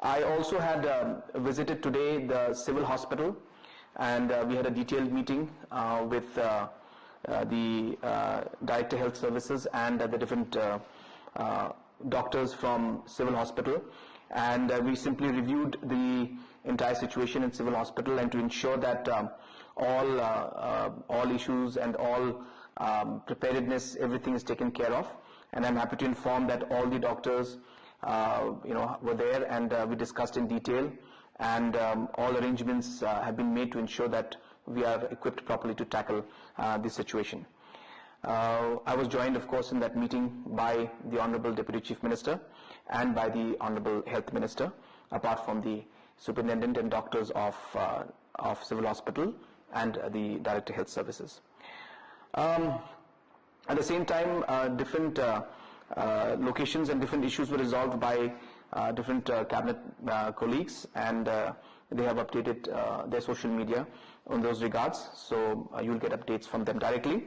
I also had visited today the Civil Hospital, and we had a detailed meeting with the Director Health Services and the different doctors from Civil Hospital, and we simply reviewed the entire situation in Civil Hospital, and to ensure that all issues and all preparedness, everything is taken care of. And I'm happy to inform that all the doctors were there, and we discussed in detail, and all arrangements have been made to ensure that we are equipped properly to tackle this situation. I was joined, of course, in that meeting by the Honorable Deputy Chief Minister and by the Honorable Health Minister, apart from the Superintendent and doctors of Civil Hospital and the Director Health Services. At the same time, different locations and different issues were resolved by different cabinet colleagues, and they have updated their social media on those regards, so you'll get updates from them directly.